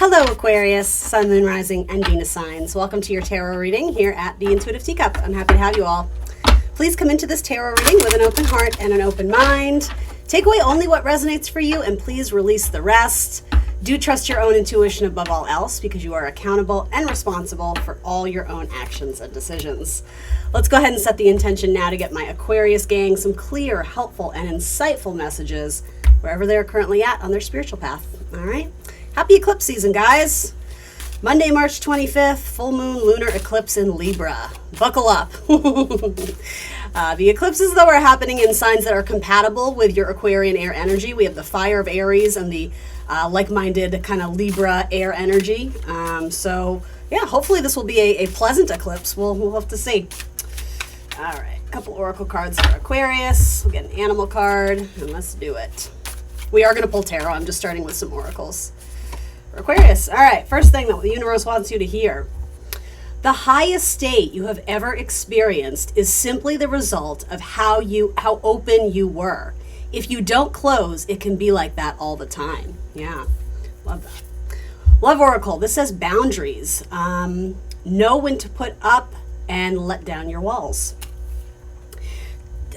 Hello Aquarius, Sun, Moon, Rising, and Venus signs. Welcome to your tarot reading here at the Intuitive Teacup. I'm happy to have you all. Please come into this tarot reading with an open heart and an open mind. Take away only what resonates for you and please release the rest. Do trust your own intuition above all else because you are accountable and responsible for all your own actions and decisions. Let's go ahead and set the intention now to get my Aquarius gang some clear, helpful, and insightful messages wherever they're currently at on their spiritual path. All right? Happy eclipse season, guys. Monday, March 25th, full moon lunar eclipse in Libra. Buckle up. The eclipses, though, are happening in signs that are compatible with your Aquarian air energy. We have the fire of Aries and the like-minded kind of Libra air energy. So, yeah, hopefully this will be a pleasant eclipse. We'll have to see. All right, a couple oracle cards for Aquarius. We'll get an animal card, and let's do it. We are going to pull tarot. I'm just starting with some oracles. Aquarius. All right, first thing that the universe wants you to hear. The highest state you have ever experienced is simply the result of how open you were. If you don't close, it can be like that all the time. Yeah, love that. Love Oracle. This says boundaries. Know when to put up and let down your walls.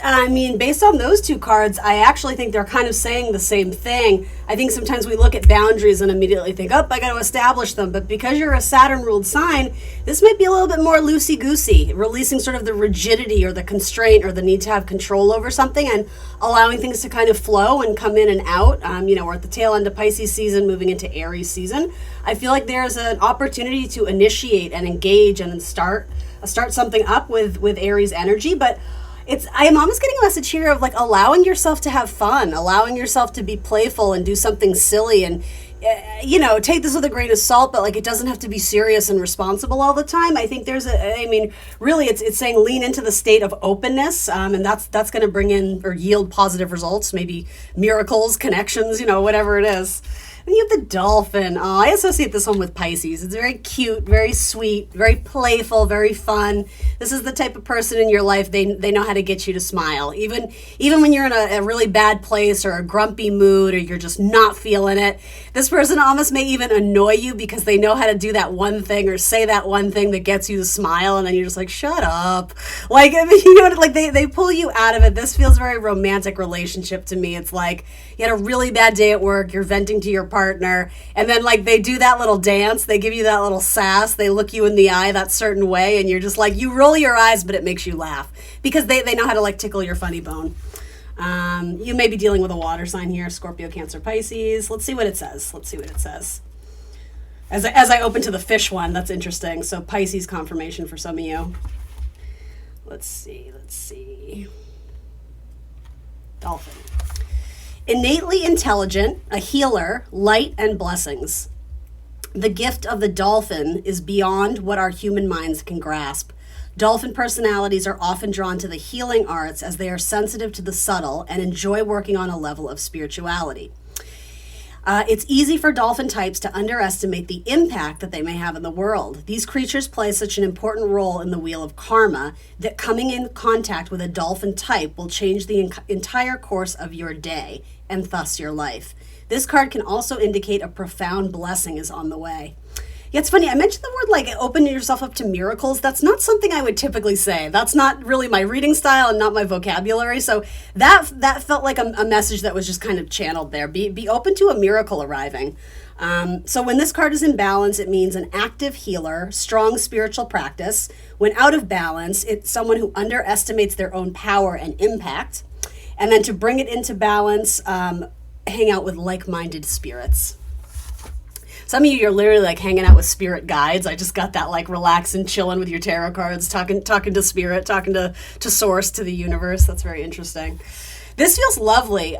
I mean, based on those two cards, I actually think they're kind of saying the same thing. I think sometimes we look at boundaries and immediately think, oh, I got to establish them. But because you're a Saturn-ruled sign, this might be a little bit more loosey-goosey, releasing sort of the rigidity or the constraint or the need to have control over something and allowing things to kind of flow and come in and out. We're at the tail end of Pisces season, moving into Aries season. I feel like there's an opportunity to initiate and engage and start something up with Aries energy, but I am almost getting a message here of like allowing yourself to have fun, allowing yourself to be playful and do something silly and, take this with a grain of salt, but like it doesn't have to be serious and responsible all the time. I think really it's saying lean into the state of openness, and that's going to bring in or yield positive results, maybe miracles, connections, whatever it is. And you have the dolphin. Oh, I associate this one with Pisces. It's very cute, very sweet, very playful, very fun. This is the type of person in your life, they know how to get you to smile. Even when you're in a really bad place or a grumpy mood or you're just not feeling it, this person almost may even annoy you because they know how to do that one thing or say that one thing that gets you to smile, and then you're just like, shut up. Like, they pull you out of it. This feels very romantic relationship to me. It's like you had a really bad day at work, you're venting to your partner, and then like they do that little dance, they give you that little sass, they look you in the eye that certain way, and you're just like, you roll your eyes, but it makes you laugh because they know how to like tickle your funny bone. You may be dealing with a water sign here, Scorpio, Cancer, Pisces. Let's see what it says. As I open to the fish one, that's interesting. So Pisces confirmation for some of you. Let's see. Dolphin. Innately intelligent, a healer, light, and blessings. The gift of the dolphin is beyond what our human minds can grasp. Dolphin personalities are often drawn to the healing arts as they are sensitive to the subtle and enjoy working on a level of spirituality. It's easy for dolphin types to underestimate the impact that they may have in the world. These creatures play such an important role in the wheel of karma that coming in contact with a dolphin type will change the entire course of your day and thus your life. This card can also indicate a profound blessing is on the way. Yeah, it's funny. I mentioned the word like open yourself up to miracles. That's not something I would typically say. That's not really my reading style and not my vocabulary. So that felt like a message that was just kind of channeled there. Be open to a miracle arriving. So when this card is in balance, it means an active healer, strong spiritual practice. When out of balance, it's someone who underestimates their own power and impact. And then to bring it into balance, hang out with like-minded spirits. Some of you are literally like hanging out with spirit guides. I just got that like relaxing, chilling with your tarot cards, talking to spirit, talking to source, to the universe. That's very interesting. This feels lovely.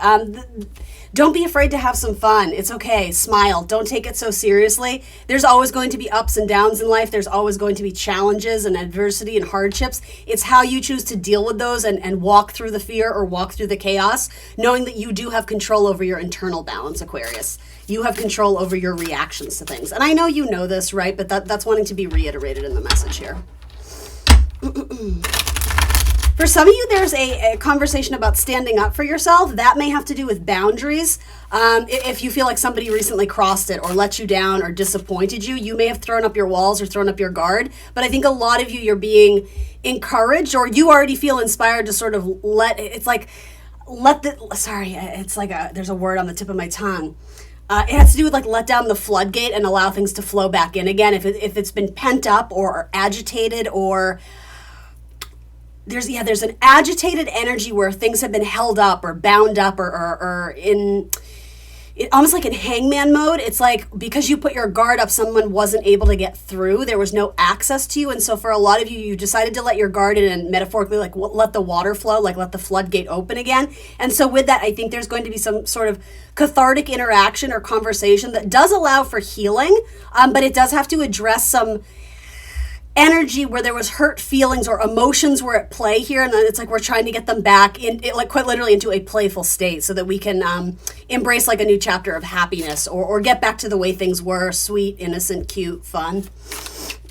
Don't be afraid to have some fun. It's okay. Smile. Don't take it so seriously. There's always going to be ups and downs in life. There's always going to be challenges and adversity and hardships. It's how you choose to deal with those and walk through the fear or walk through the chaos, knowing that you do have control over your internal balance, Aquarius. You have control over your reactions to things. And I know you know this, right? But that's wanting to be reiterated in the message here. For some of you, there's a conversation about standing up for yourself. That may have to do with boundaries. If you feel like somebody recently crossed it or let you down or disappointed you, you may have thrown up your walls or thrown up your guard. But I think a lot of you, you're being encouraged, or you already feel inspired to sort of there's a word on the tip of my tongue. It has to do with like let down the floodgate and allow things to flow back in again. If it's been pent up or agitated, or there's an agitated energy where things have been held up or bound up or in almost like in hangman mode. It's like because you put your guard up, someone wasn't able to get through. There was no access to you. And so for a lot of you, you decided to let your guard in and metaphorically like let the water flow, like let the floodgate open again. And so with that, I think there's going to be some sort of cathartic interaction or conversation that does allow for healing, but it does have to address some energy where there was hurt feelings or emotions were at play here, and then it's like we're trying to get them back in it, like quite literally into a playful state so that we can embrace like a new chapter of happiness or get back to the way things were, sweet, innocent, cute, fun.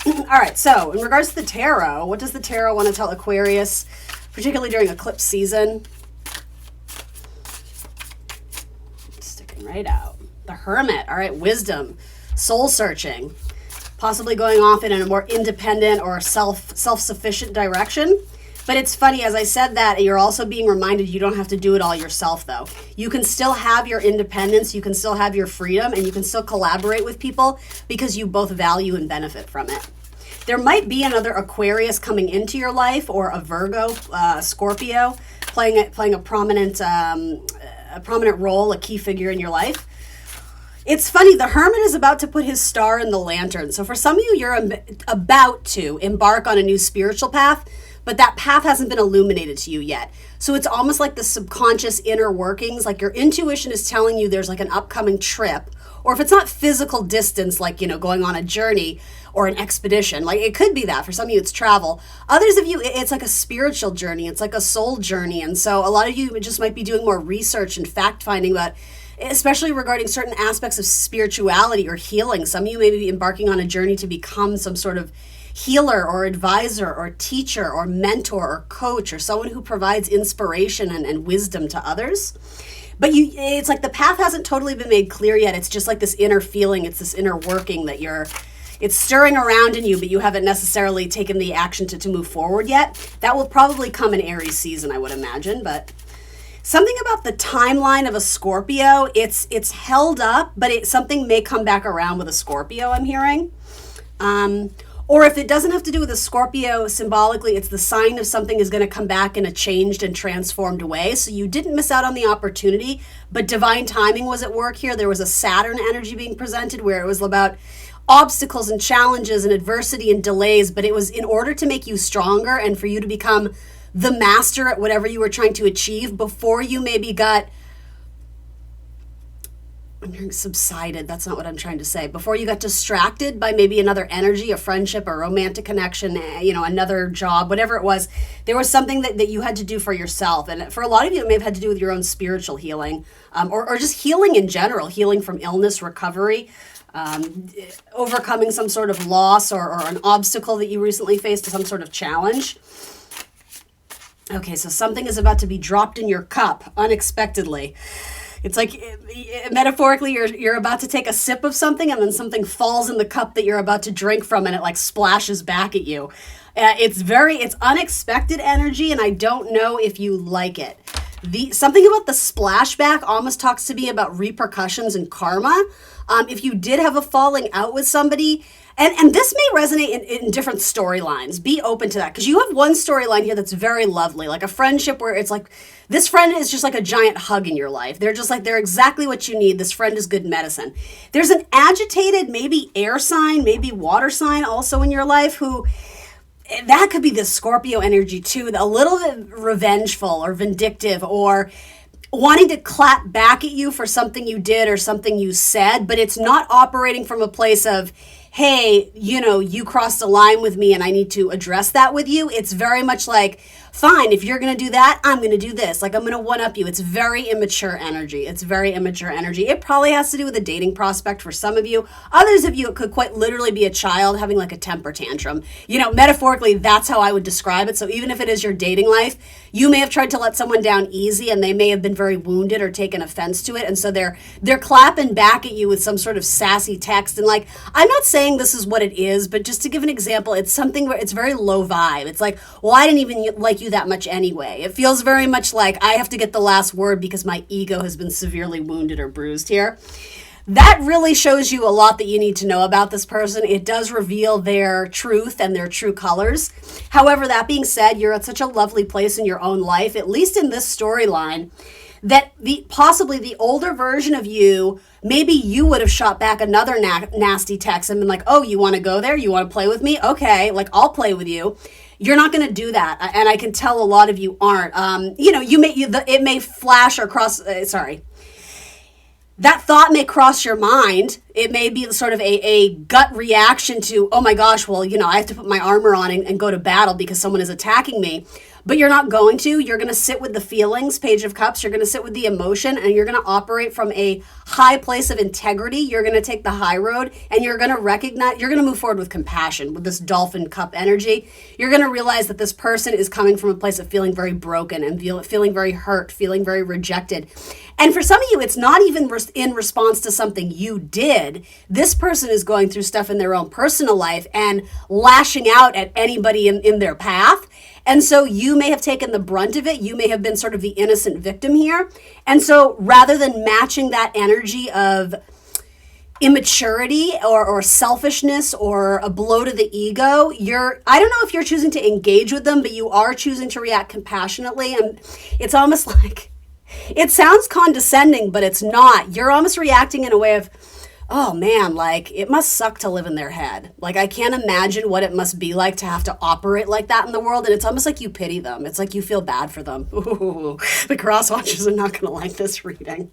All right, so in regards to the tarot, what does the tarot want to tell Aquarius, particularly during eclipse season? Sticking right out. The Hermit. All right, wisdom, soul searching, possibly going off in a more independent or self-sufficient direction. But it's funny, as I said that, you're also being reminded you don't have to do it all yourself, though. You can still have your independence, you can still have your freedom, and you can still collaborate with people because you both value and benefit from it. There might be another Aquarius coming into your life, or a Virgo, Scorpio, playing a prominent role, a key figure in your life. It's funny, the Hermit is about to put his star in the lantern. So for some of you, you're about to embark on a new spiritual path, but that path hasn't been illuminated to you yet. So it's almost like the subconscious inner workings, like your intuition is telling you there's like an upcoming trip, or if it's not physical distance, like, going on a journey or an expedition, like it could be that. For some of you, it's travel. Others of you, it's like a spiritual journey. It's like a soul journey. And so a lot of you just might be doing more research and fact finding about, especially regarding certain aspects of spirituality or healing. Some of you may be embarking on a journey to become some sort of healer or advisor or teacher or mentor or coach or someone who provides inspiration and wisdom to others. But it's like the path hasn't totally been made clear yet. It's just like this inner feeling. It's this inner working that it's stirring around in you, but you haven't necessarily taken the action to move forward yet. That will probably come in Aries season, I would imagine, but something about the timeline of a Scorpio, it's held up, but something may come back around with a Scorpio, I'm hearing. Or if it doesn't have to do with a Scorpio, symbolically, it's the sign of something is going to come back in a changed and transformed way. So you didn't miss out on the opportunity, but divine timing was at work here. There was a Saturn energy being presented where it was about obstacles and challenges and adversity and delays, but it was in order to make you stronger and for you to become the master at whatever you were trying to achieve before you maybe got, I'm hearing subsided, that's not what I'm trying to say, before you got distracted by maybe another energy, a friendship, a romantic connection, another job, whatever it was. There was something that you had to do for yourself. And for a lot of you, it may have had to do with your own spiritual healing, or just healing in general, healing from illness, recovery, overcoming some sort of loss or an obstacle that you recently faced, some sort of challenge. Okay, so something is about to be dropped in your cup unexpectedly. It's like, metaphorically, you're about to take a sip of something and then something falls in the cup that you're about to drink from and it like splashes back at you. It's unexpected energy, and I don't know if you like it. Something about the splashback almost talks to me about repercussions and karma. If you did have a falling out with somebody, and this may resonate in different storylines. Be open to that, because you have one storyline here that's very lovely, like a friendship where it's like, this friend is just like a giant hug in your life. They're just like, they're exactly what you need. This friend is good medicine. There's an agitated, maybe air sign, maybe water sign also in your life who, that could be the Scorpio energy too, a little bit revengeful or vindictive or wanting to clap back at you for something you did or something you said, but it's not operating from a place of, hey, you crossed a line with me and I need to address that with you. It's very much like fine, if you're going to do that, I'm going to do this. Like, I'm going to one-up you. It's very immature energy. It's very immature energy. It probably has to do with a dating prospect for some of you. Others of you, it could quite literally be a child having like a temper tantrum. You know, metaphorically, that's how I would describe it. So even if it is your dating life, you may have tried to let someone down easy and they may have been very wounded or taken offense to it. And so they're clapping back at you with some sort of sassy text. And like, I'm not saying this is what it is, but just to give an example, it's something where it's very low vibe. It's like, well, I didn't even like you that much anyway. It feels very much like I have to get the last word because my ego has been severely wounded or bruised here. That really shows you a lot that you need to know about this person. It does reveal their truth and their true colors. However, that being said, you're at such a lovely place in your own life, at least in this storyline, that possibly the older version of you, maybe you would have shot back another nasty text and been like, oh, you want to go there? You want to play with me? Okay, like I'll play with you. You're not going to do that. And I can tell a lot of you aren't. It may flash across, that thought may cross your mind. It may be sort of a gut reaction to, oh my gosh, well, I have to put my armor on and go to battle because someone is attacking me. But you're not going to. You're going to sit with the feelings, Page of Cups. You're going to sit with the emotion, and you're going to operate from a high place of integrity. You're going to take the high road, and you're going to move forward with compassion, with this Dolphin Cup energy. You're going to realize that this person is coming from a place of feeling very broken and feeling very hurt, feeling very rejected. And for some of you, it's not even in response to something you did. This person is going through stuff in their own personal life and lashing out at anybody in their path. And so you may have taken the brunt of it. You may have been sort of the innocent victim here. And so rather than matching that energy of immaturity or selfishness or a blow to the ego, I don't know if you're choosing to engage with them, but you are choosing to react compassionately. And it's almost like, it sounds condescending, but it's not. You're almost reacting in a way of, oh man, like it must suck to live in their head. Like I can't imagine what it must be like to have to operate like that in the world. And it's almost like you pity them. It's like you feel bad for them. Ooh, the cross watchers are not going to like this reading.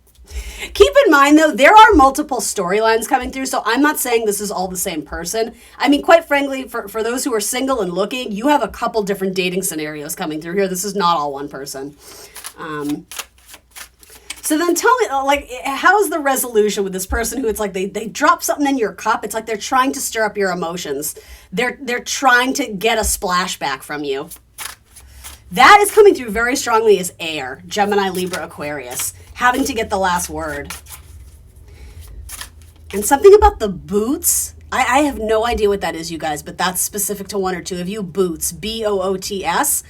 Keep in mind though, there are multiple storylines coming through. So I'm not saying this is all the same person. I mean, quite frankly, for those who are single and looking, you have a couple different dating scenarios coming through here. This is not all one person. So then tell me, like, how's the resolution with this person who it's like they drop something in your cup? It's like they're trying to stir up your emotions. They're trying to get a splashback from you. That is coming through very strongly as air, Gemini, Libra, Aquarius, having to get the last word. And something about the boots. I have no idea what that is, you guys, but that's specific to one or two of you. Boots, B-O-O-T-S.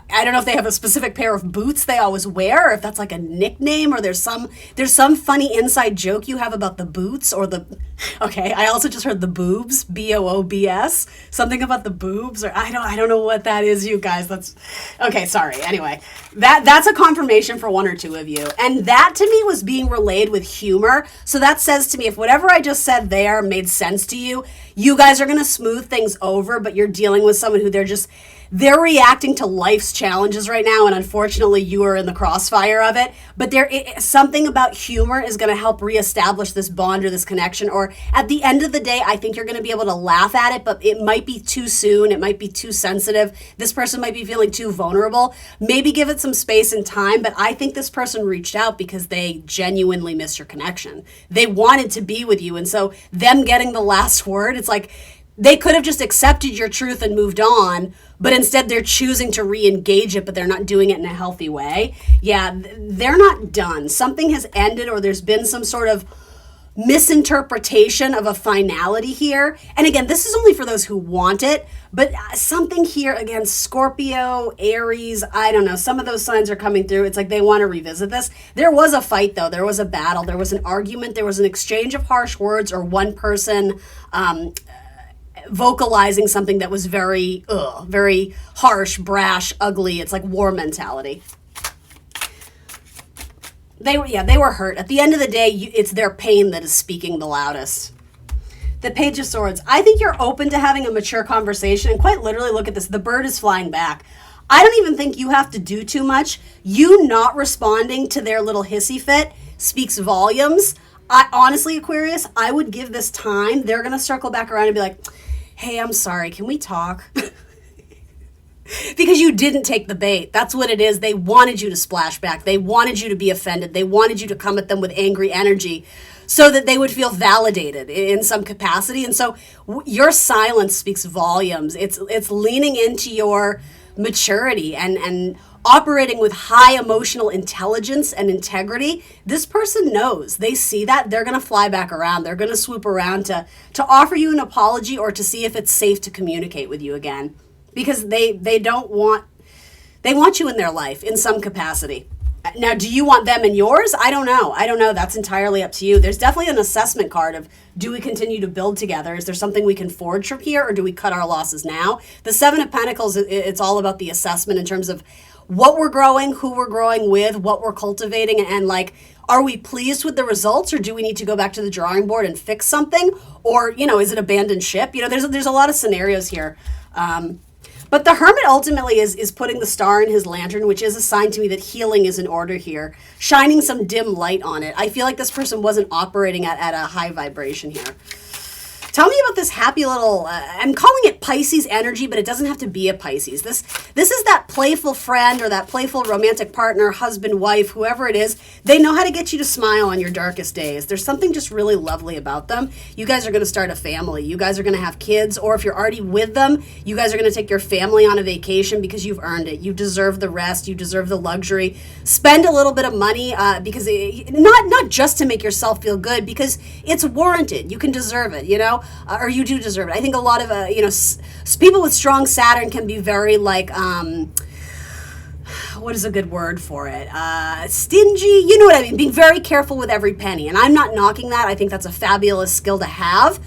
I don't know if they have a specific pair of boots they always wear, or if that's like a nickname, or there's some funny inside joke you have about the boots or okay, I also just heard the boobs, B-O-O-B-S, something about the boobs, or I don't know what that is, you guys. That's okay, sorry. Anyway, that's a confirmation for one or two of you. And that to me was being relayed with humor. So that says to me, if whatever I just said there made sense to you, you guys are going to smooth things over, but you're dealing with someone who they're reacting to life's challenges right now, and unfortunately you are in the crossfire of it. But something about humor is going to help reestablish this bond or this connection, or at the end of the day, I think you're going to be able to laugh at it, but it might be too soon. It might be too sensitive. This person might be feeling too vulnerable. Maybe give it some space and time, but I think this person reached out because they genuinely missed your connection. They wanted to be with you, and so them getting the last word, it's like they could have just accepted your truth and moved on, but instead they're choosing to re-engage it, but they're not doing it in a healthy way. Yeah, they're not done. Something has ended, or there's been some sort of misinterpretation of a finality here. And again, this is only for those who want it, but something here, again, Scorpio, Aries, I don't know, some of those signs are coming through. It's like they want to revisit this. There was a fight though. There was a battle. There was an argument. There was an exchange of harsh words, or one person vocalizing something that was very harsh, brash, ugly. It's like war mentality. They were hurt. At the end of the day, it's their pain that is speaking the loudest. The Page of Swords. I think you're open to having a mature conversation, and quite literally, look at this. The bird is flying back. I don't even think you have to do too much. You not responding to their little hissy fit speaks volumes. Honestly, Aquarius, I would give this time. They're going to circle back around and be like, hey, I'm sorry, can we talk? Because you didn't take the bait. That's what it is. They wanted you to splash back. They wanted you to be offended. They wanted you to come at them with angry energy so that they would feel validated in some capacity. And so your silence speaks volumes. It's leaning into your maturity and operating with high emotional intelligence and integrity. This person knows. They see that. They're going to fly back around. They're going to swoop around to offer you an apology or to see if it's safe to communicate with you again. Because they want you in their life in some capacity. Now, do you want them in yours? I don't know. That's entirely up to you. There's definitely an assessment card of, do we continue to build together? Is there something we can forge from here, or do we cut our losses now? The Seven of Pentacles, it's all about the assessment in terms of what we're growing, who we're growing with, what we're cultivating, and like, are we pleased with the results, or do we need to go back to the drawing board and fix something? Or, is it abandoned ship? There's a lot of scenarios here. But the Hermit ultimately is putting the star in his lantern, which is a sign to me that healing is in order here, shining some dim light on it. I feel like this person wasn't operating at a high vibration here. Tell me about this happy little, I'm calling it Pisces energy, but it doesn't have to be a Pisces. This is that playful friend or that playful romantic partner, husband, wife, whoever it is. They know how to get you to smile on your darkest days. There's something just really lovely about them. You guys are going to start a family. You guys are going to have kids, or if you're already with them, you guys are going to take your family on a vacation because you've earned it. You deserve the rest. You deserve the luxury. Spend a little bit of money because not just to make yourself feel good, because it's warranted. You can deserve it, or you do deserve it. I think a lot of, people with strong Saturn can be very like, what is a good word for it? Stingy, you know what I mean? Being very careful with every penny. And I'm not knocking that. I think that's a fabulous skill to have.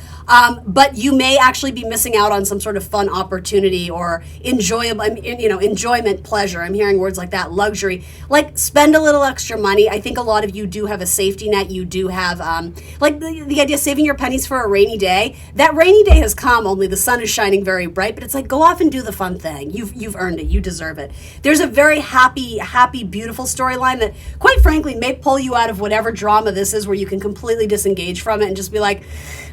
But you may actually be missing out on some sort of fun opportunity or enjoyment, pleasure. I'm hearing words like that, luxury. Like, spend a little extra money. I think a lot of you do have a safety net. You do have, the idea of saving your pennies for a rainy day. That rainy day has come, only the sun is shining very bright, but it's like, go off and do the fun thing. You've earned it. You deserve it. There's a very happy, beautiful storyline that, quite frankly, may pull you out of whatever drama this is, where you can completely disengage from it and just be like,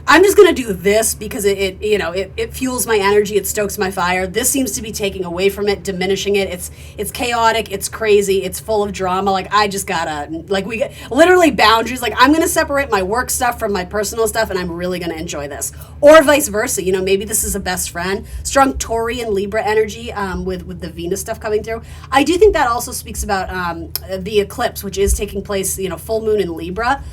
I'm just going to do this because it fuels my energy. It stokes my fire. This seems to be taking away from it, diminishing it. It's chaotic. It's crazy. It's full of drama. Like, I just gotta, we get literally boundaries. Like, I'm going to separate my work stuff from my personal stuff, and I'm really going to enjoy this. Or vice versa. Maybe this is a best friend. Strong Tauri and Libra energy with the Venus stuff coming through. I do think that also speaks about the eclipse, which is taking place, full moon in Libra.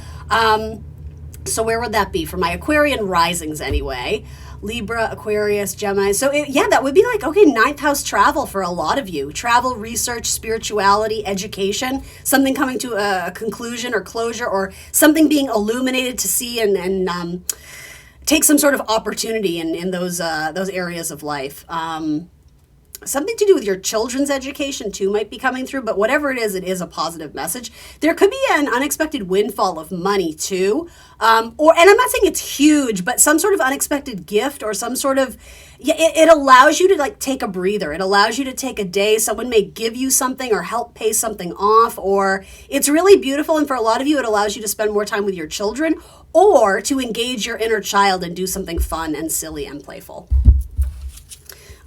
So where would that be for my Aquarian risings anyway? Libra, Aquarius, Gemini. So that would be like, okay, 9th house travel for a lot of you. Travel, research, spirituality, education, something coming to a conclusion or closure, or something being illuminated to see and take some sort of opportunity in those areas of life. Something to do with your children's education too might be coming through, but whatever it is a positive message. There could be an unexpected windfall of money too, and I'm not saying it's huge, but some sort of unexpected gift or some sort of, it allows you to take a breather. It allows you to take a day. Someone may give you something or help pay something off, or it's really beautiful. And for a lot of you, it allows you to spend more time with your children or to engage your inner child and do something fun and silly and playful.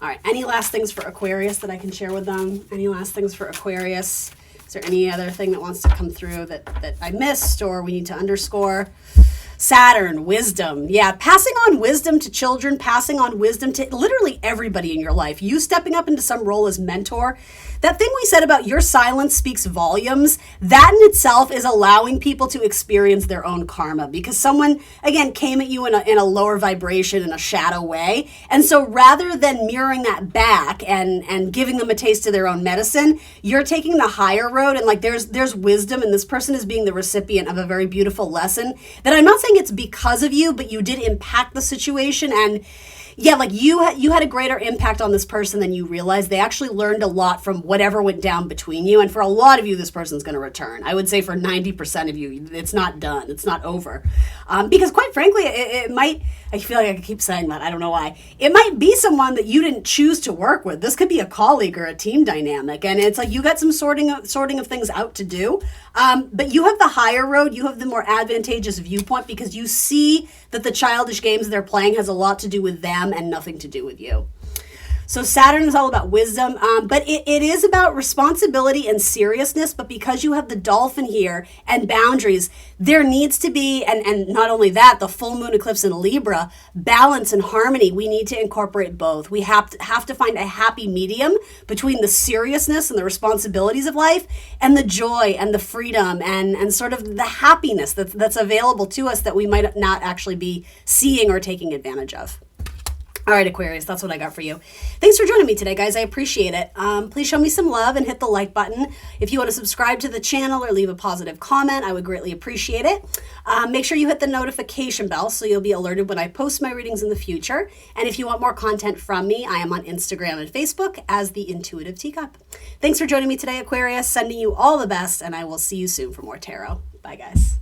All right, any last things for Aquarius that I can share with them? Any last things for Aquarius? Is there any other thing that wants to come through that I missed or we need to underscore? Saturn, wisdom. Yeah, passing on wisdom to children, passing on wisdom to literally everybody in your life. You stepping up into some role as mentor. That thing we said about your silence speaks volumes, that in itself is allowing people to experience their own karma, because someone, again, came at you in a lower vibration, in a shadow way. And so rather than mirroring that back and giving them a taste of their own medicine, you're taking the higher road, and there's wisdom, and this person is being the recipient of a very beautiful lesson that I'm not saying it's because of you, but you did impact the situation. And yeah, you had a greater impact on this person than you realized. They actually learned a lot from whatever went down between you. And for a lot of you, this person's going to return. I would say for 90% of you, it's not done. It's not over. Because quite frankly, it might, I feel like I keep saying that. I don't know why. It might be someone that you didn't choose to work with. This could be a colleague or a team dynamic. And it's like you got some sorting of things out to do. But you have the higher road. You have the more advantageous viewpoint because you see that the childish games they're playing has a lot to do with them and nothing to do with you. So Saturn is all about wisdom, but it is about responsibility and seriousness. But because you have the dolphin here and boundaries, there needs to be, and not only that, the full moon eclipse in Libra, balance and harmony. We need to incorporate both. We have to find a happy medium between the seriousness and the responsibilities of life and the joy and the freedom and sort of the happiness that's available to us that we might not actually be seeing or taking advantage of. All right, Aquarius, that's what I got for you. Thanks for joining me today, guys. I appreciate it. Please show me some love and hit the like button. If you want to subscribe to the channel or leave a positive comment, I would greatly appreciate it. Make sure you hit the notification bell so you'll be alerted when I post my readings in the future. And if you want more content from me, I am on Instagram and Facebook as The Intuitive Teacup. Thanks for joining me today, Aquarius. Sending you all the best, and I will see you soon for more tarot. Bye, guys.